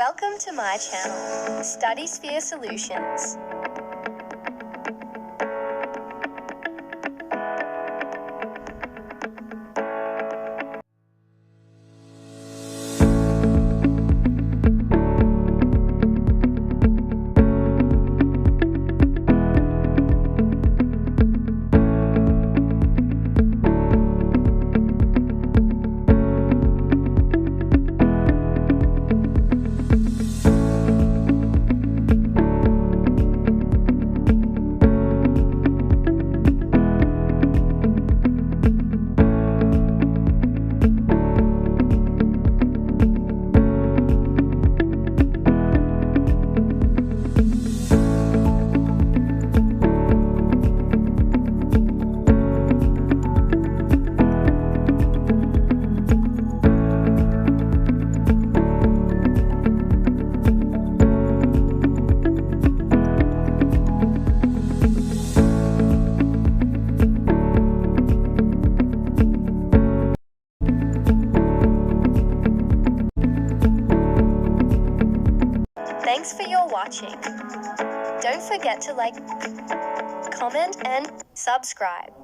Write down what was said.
Welcome to my channel, StudySphere Solutions. Thanks for your watching. Don't forget to like, comment, and subscribe.